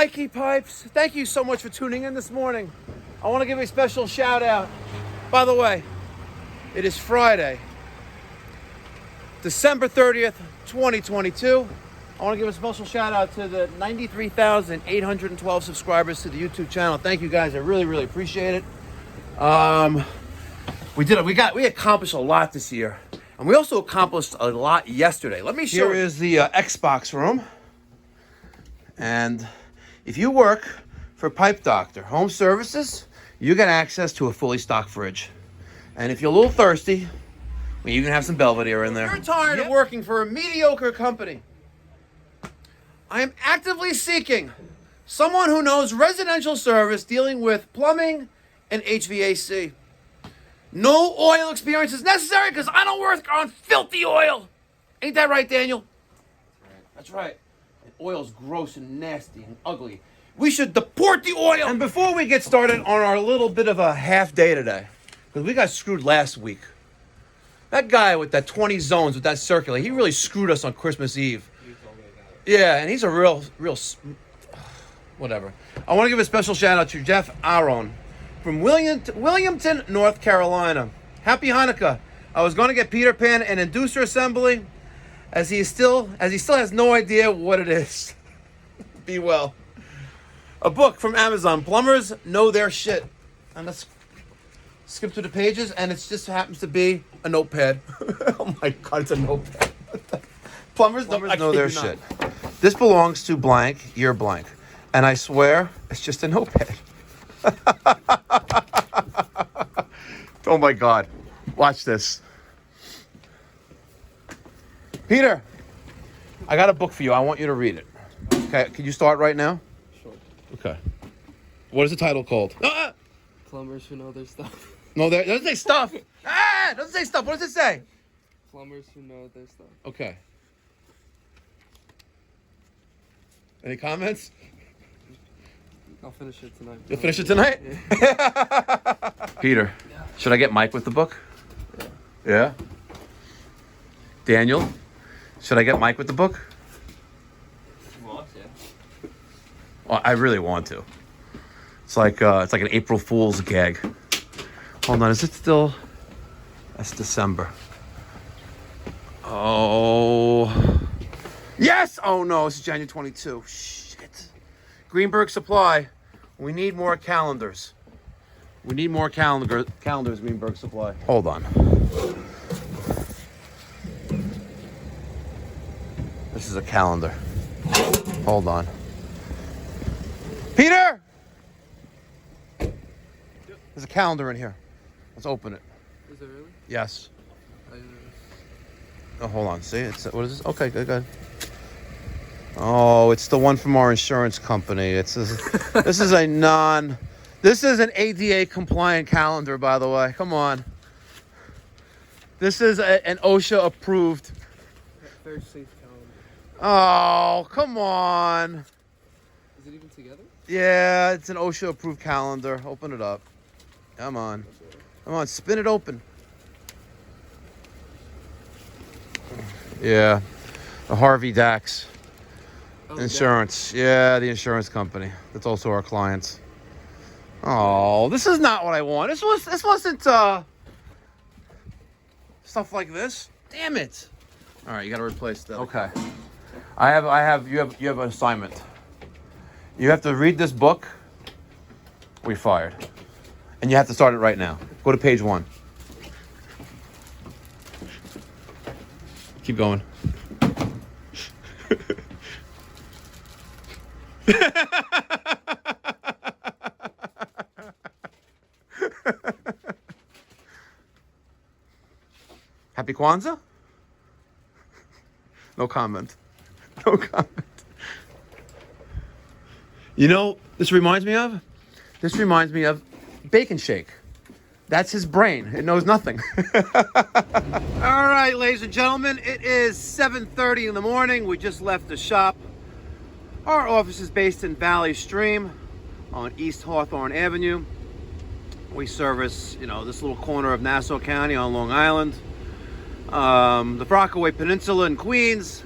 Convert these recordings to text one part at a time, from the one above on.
Mikey Pipes. Thank you so much for tuning in this morning. I want to give a special shout out. By the way, it is Friday, December 30th, 2022. I want to give a special shout out to the 93,812 subscribers to the YouTube channel. Thank you guys. I really, really appreciate it. We accomplished a lot this year. And we also accomplished a lot yesterday. Let me show you. Here is the Xbox room. And if you work for Pipe Doctor Home Services, you get access to a fully stocked fridge. And if you're a little thirsty, we even have some Belvedere in there. You're tired of working for a mediocre company. I am actively seeking someone who knows residential service dealing with plumbing and HVAC. No oil experience is necessary because I don't work on filthy oil. Ain't that right, Daniel? That's right. Oil's gross and nasty and ugly. We should deport the oil. And before we get started on our little bit of a half day today, because we got screwed last week. That guy with that 20 zones with that circular, he really screwed us on Christmas Eve. Yeah, and he's a real, whatever. I want to give a special shout out to Jeff Aaron from Williamton, North Carolina. Happy Hanukkah. I was going to get Peter Pan an inducer assembly, as he still has no idea what it is. Be well. A book from Amazon. Plumbers know their shit. And let's skip through the pages, and it just happens to be a notepad. Oh my God, it's a notepad. Plumbers know their shit. This belongs to blank, you're blank. And I swear, it's just a notepad. Oh my God. Watch this. Peter, I got a book for you. I want you to read it. Okay, can you start right now? Sure. Okay. What is the title called? Plumbers who know their stuff. No, it doesn't say stuff. It doesn't say stuff. What does it say? Plumbers who know their stuff. Okay. Any comments? I'll finish it tonight. You'll finish it tonight? Yeah. Peter, should I get Mike with the book? Yeah. Yeah? Daniel, should I get Mike with the book? What? Yeah. Well, I really want to. It's like an April Fool's gag. Hold on, is it still? That's December. Oh. Yes! Oh no, it's January 22. Shit. Greenberg Supply. We need more calendars. We need more calendars, Greenberg Supply. Hold on. This is a calendar. Hold on. Peter! There's a calendar in here. Let's open it. Is it really? Yes. I didn't know. Oh, hold on. See? What is this? Okay, good. Oh, it's the one from our insurance company. This is an ADA compliant calendar, by the way. Come on. This is an OSHA approved. Very safe calendar. Oh, come on. Is it even together? Yeah, it's an OSHA approved calendar. Open it up. Come on. Come on, spin it open. Yeah. The Harvey Dax. Insurance. Yeah, the insurance company. That's also our clients. Oh, this is not what I want. This wasn't stuff like this. Damn it. All right, you got to replace that. Okay. You have an assignment. You have to read this book. We fired. And you have to start it right now. Go to page 1. Keep going. Happy Kwanzaa? No comment. No comment. You know, this reminds me of Bacon Shake. That's his brain. It knows nothing. All right, ladies and gentlemen, it is 7:30 in the morning. We just left the shop. Our office is based in Valley Stream on East Hawthorne Avenue. We service, this little corner of Nassau County on Long Island. The Rockaway Peninsula in Queens.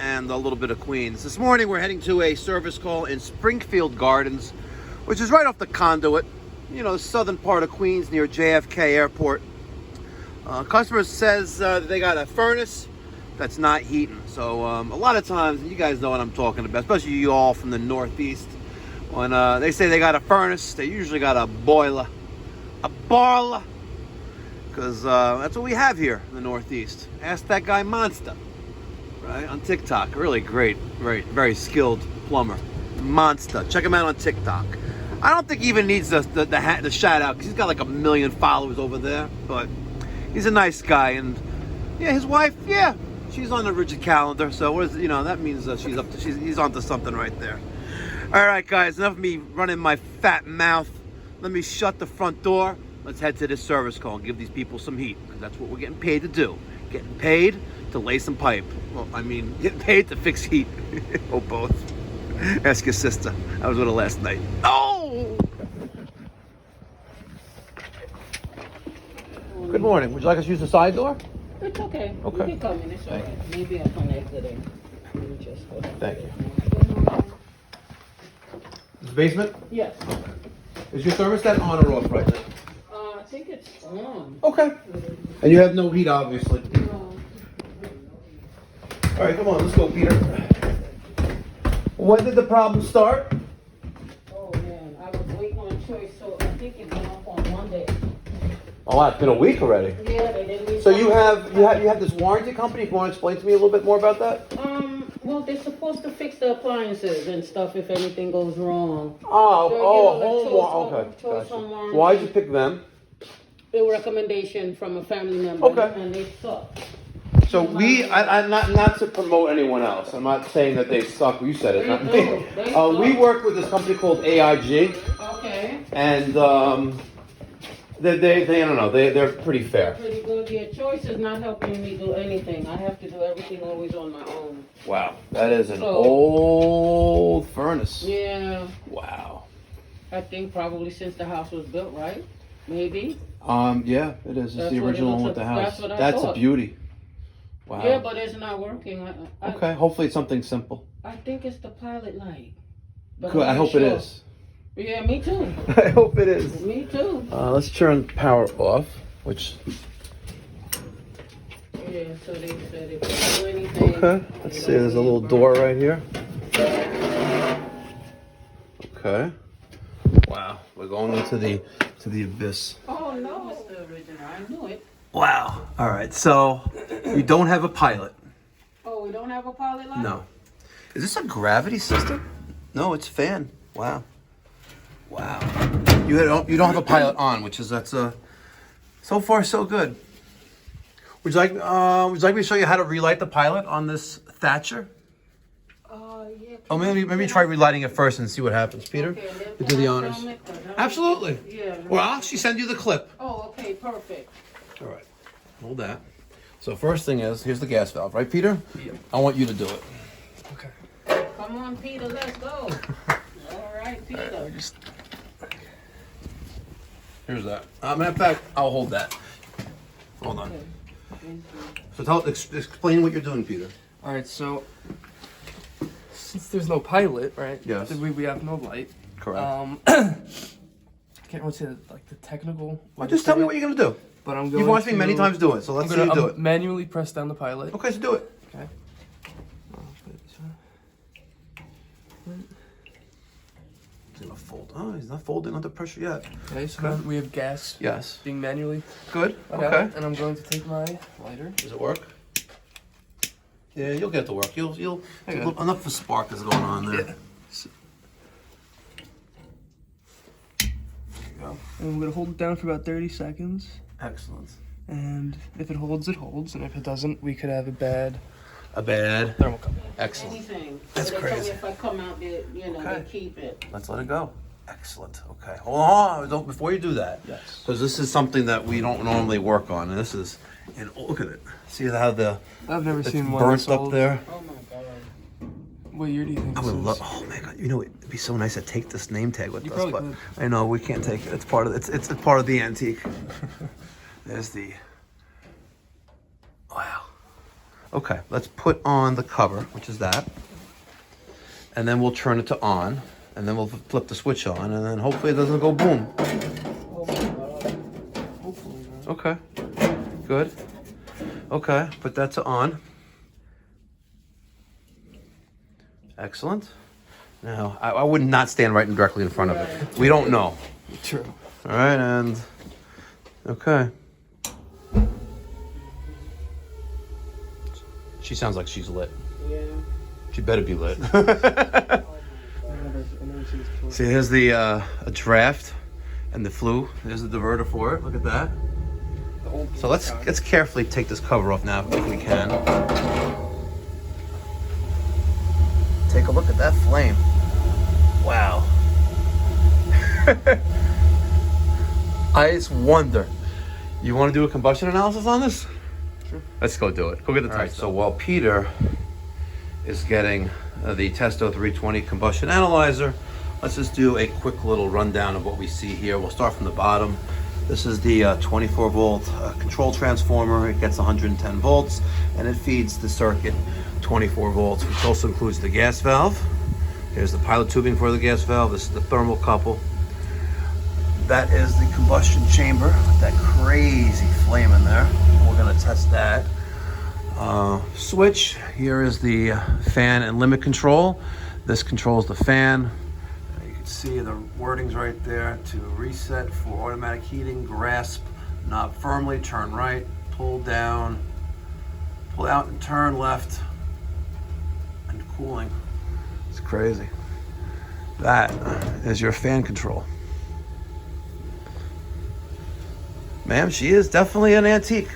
and a little bit of Queens. This morning we're heading to a service call in Springfield Gardens, which is right off the Conduit, you know, the southern part of Queens near JFK Airport. Customer says they got a furnace that's not heating. So a lot of times, you guys know what I'm talking about, especially you all from the Northeast. When they say they got a furnace, they usually got a boiler. A boiler. Because that's what we have here in the Northeast. Ask that guy Monster, right, on TikTok. Really great, very skilled plumber. Monster. Check him out on TikTok. I don't think he even needs the shout out, because he's got like 1 million followers over there. But he's a nice guy, and yeah, his wife, yeah, she's on the rigid calendar. So what is, you know, that means he's onto something right there. All right, guys, enough of me running my fat mouth. Let me shut the front door. Let's head to this service call and give these people some heat, because that's what we're getting paid to do. Getting paid to lay some pipe. Well, I mean, getting paid to fix heat. Or both. Ask your sister. I was with her last night. Oh! Good morning. Would you like us to use the side door? It's okay. Okay. You can come in. It's all right. Maybe upon exiting. You just go. Thank you. This basement? Yes. Is your thermostat on or off right now? I think it's on. Okay. And you have no heat, obviously. No. All right, come on, let's go, Peter. When did the problem start? Oh man, I was waiting on choice, so I think it went off on Monday. Oh, wow, it's been a week already. Yeah, they didn't. So you have this warranty company. If you want to explain to me a little bit more about that? Well, they're supposed to fix the appliances and stuff if anything goes wrong. Okay. Gotcha. Why'd you pick them? A recommendation from a family member. Okay. And they suck. So I'm not to promote anyone else. I'm not saying that they suck. You said it, not me. We work with this company called AIG. Okay. And they I don't know. They're pretty fair. Pretty good. Your choice is not helping me do anything. I have to do everything always on my own. Wow, that is an old furnace. Yeah. Wow. I think probably since the house was built, right? Maybe. Yeah, it is. It's That's the what it original looks one with the like. house. That's what I That's a thought. beauty. Wow. Yeah, but it's not working. Okay, hopefully it's something simple. I think it's the pilot light. But Good. I'm I not hope it sure. is. Yeah, me too. I hope it is. Me too. Let's turn power off, which... Yeah, so they said if you do anything... Okay, let's see, there's a little door right here. Okay. Wow, we're going into the abyss. Oh, no. It's the original. I knew it. Wow. All right, so you don't have a pilot. Oh, we don't have a pilot light? No. Is this a gravity system? No, it's fan. Wow. Wow. You don't have a pilot on, that's so far so good. Would you like me to show you how to relight the pilot on this Thatcher? Yeah. Oh, maybe try relighting it first and see what happens, Peter. Okay, and then You do the can I honors. film it? 'Cause I'm- Absolutely. Yeah. Well, I'll actually send you the clip. Oh, okay, perfect. All right. Hold that. So first thing is, here's the gas valve, right, Peter? Yeah. I want you to do it. Okay. Come on, Peter, let's go. All right, Peter. Here's that. Matter of fact, I'll hold that. Hold on. So explain what you're doing, Peter. All right. So since there's no pilot, right? Yes. We have no light. Correct. I can't really say like the technical. Just tell me what you're gonna do. But I'm going. You've watched me to- many times do it, so let's I'm see you gonna do it. manually press down the pilot. Okay, so do it. Okay. He's gonna fold. Oh, he's not folding under pressure yet. Okay. So then we have gas Yes. being manually. Good. Okay. Okay. And I'm going to take my lighter. Does it work? Yeah, you'll get to work. You'll Okay. enough of a spark is going on there. Yeah. And I'm gonna hold it down for about 30 seconds. Excellent. And if it holds, it holds. And if it doesn't, we could have a bad Thermocouple. thermocouple. Excellent. Anything. That's So they told me crazy. if I come out there, Okay. they keep it. Let's let it go. Excellent. Okay. Hold on. Don't, before you do that. Yes. Because this is something that we don't normally work on. And this is, and look at it. See how I've never it's seen one burnt this up old. there? Oh my God. What year do you think I this would is? love. Oh my God! You know, it'd be so nice to take this name tag with You us, probably but could. I know we can't take it. It's part of it's part of the antique. There's the. Wow. Okay, let's put on the cover, which is that. And then we'll turn it to on. And then we'll flip the switch on. And then hopefully it doesn't go boom. Oh my God. Hopefully not. Okay, good. Okay, put that to on. Excellent. Now, I would not stand right and directly in front of it. We don't know. True. All right, and okay. She sounds like she's lit. Yeah. She better be lit. I never seen this before. See, here's the a draft and the flue. There's the diverter for it. Look at that. The old So let's carefully take this cover off now if we can. Take a look at that flame. Wow. I just wonder. You want to do a combustion analysis on this? Sure. Let's go do it. Go get the type. So while Peter is getting the Testo 320 combustion analyzer, let's just do a quick little rundown of what we see here. We'll start from the bottom. This is the 24 volt control transformer. It gets 110 volts and it feeds the circuit 24 volts, which also includes the gas valve. Here's the pilot tubing for the gas valve. This is the thermal couple. That is the combustion chamber with that crazy flame in there. We're gonna test that. Switch, here is the fan and limit control. This controls the fan. You can see the wordings right there. To reset for automatic heating, grasp knob firmly, turn right, pull down, pull out and turn left, and cooling. It's crazy. That is your fan control. Ma'am, she is definitely an antique.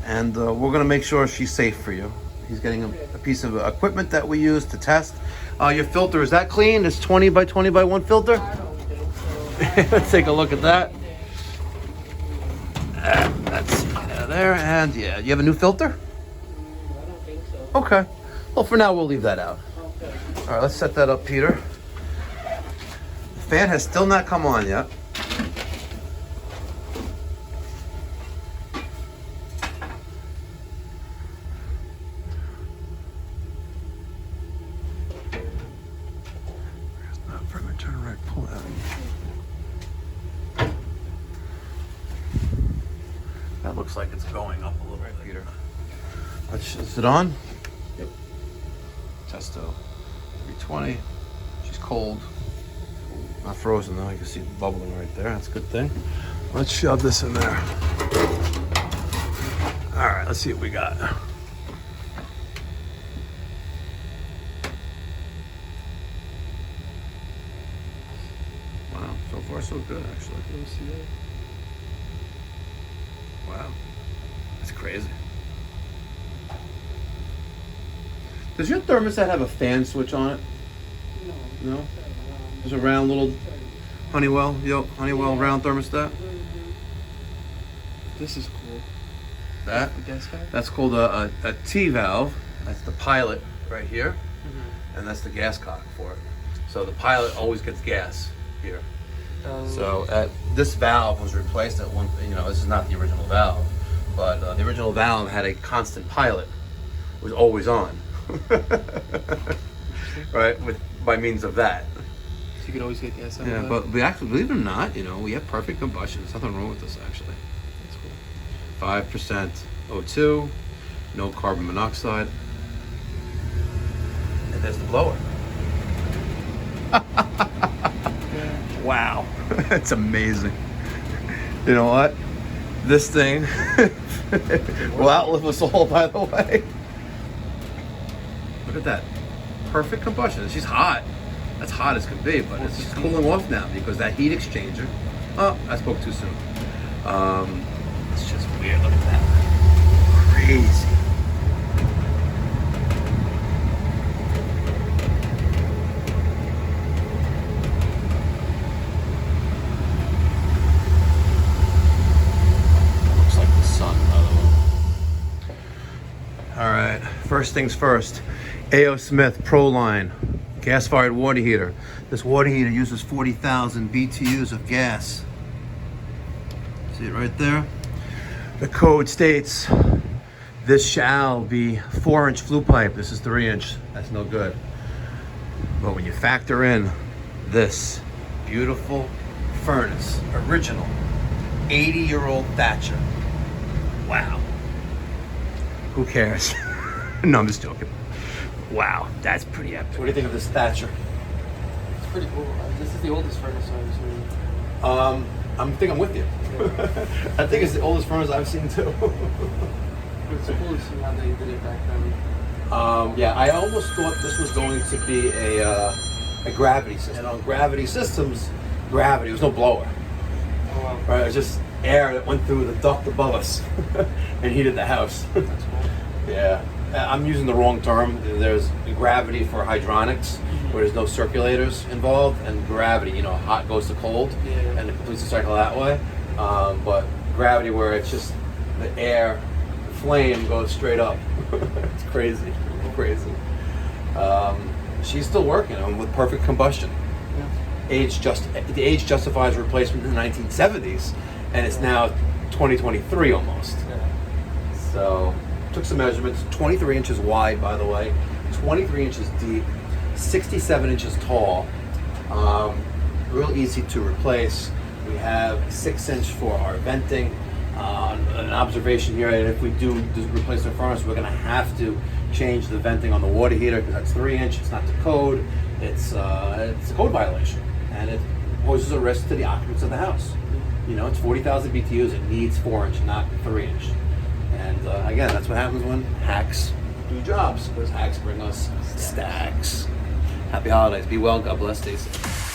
And we're gonna make sure she's safe for you. He's getting a piece of equipment that we use to test. Your filter, is that clean? It's 20 by 20 by 1 filter? I don't think so. Let's take a look at that. That's there, and yeah, you have a new filter? I don't think so. Okay. Well, for now, we'll leave that out. Okay. All right, let's set that up, Peter. The fan has still not come on yet. Turn right, pull out. That looks like it's going up a little bit, Peter. Is it on? Yep. Testo 320. She's cold. Not frozen though. You can see it bubbling right there. That's a good thing. Let's shove this in there. All right, let's see what we got. Wow, so far so good actually. Let me see that. Wow, that's crazy. Does your thermostat have a fan switch on it? No. No? There's a round little Honeywell round thermostat. This is cool. That? The gas valve? That's called a T valve. That's the pilot right here. And that's the gas cock for it. So the pilot always gets gas here. So this valve was replaced at one, this is not the original valve, but the original valve had a constant pilot. It was always on. Right, by means of that. So you could always get gas out Yeah, of that? but we actually, believe it or not, we have perfect combustion. There's nothing wrong with this actually. That's cool. 5% O2, no carbon monoxide. And there's the blower. Wow, it's amazing. You know what? This thing will outlive us all, by the way. Look at that. Perfect combustion. She's hot. That's hot as can be, but it's just cooling off now because that heat exchanger. Oh, I spoke too soon. It's just weird. Look at that. Crazy. Looks like the sun, by the way. All right. First things first. A.O. Smith ProLine gas-fired water heater. This water heater uses 40,000 BTUs of gas. See it right there? The code states This shall be 4-inch flue pipe. This is 3-inch. That's no good. But when you factor in this beautiful furnace, original 80-year-old Thatcher, wow. Who cares? No, I'm just joking. Wow, that's pretty epic. What do you think of this Thatcher? It's pretty cool. This is the oldest furnace I've seen. I think I'm with you. Yeah. I think it's the oldest furnace I've seen too. It's cool to see how they did it back then. Yeah, I almost thought this was going to be a gravity system. And on gravity systems, gravity, there was no blower. Oh, wow. Right, it was just air that went through the duct above us and heated the house. That's cool. Yeah, I'm using the wrong term. There's gravity for hydronics, where there's no circulators involved, and gravity, you know, hot goes to cold, Yeah. and it completes the cycle that way. But gravity, where it's just the air, the flame goes straight up. It's crazy, crazy. She's still working with perfect combustion. Yeah. The age justifies replacement in the 1970s, and it's now 2023 almost. Yeah. So, took some measurements. 23 inches wide, by the way. 23 inches deep. 67 inches tall. Real easy to replace. We have 6-inch for our venting. An observation here, and if we do replace the furnace, we're going to have to change the venting on the water heater because that's 3-inch. It's not the code. It's a code violation, and it poses a risk to the occupants of the house. You know, it's 40,000 BTUs. It needs 4-inch, not 3-inch. And again, that's what happens when hacks do jobs, because hacks bring us stacks. Happy holidays. Be well. God bless. Stay safe.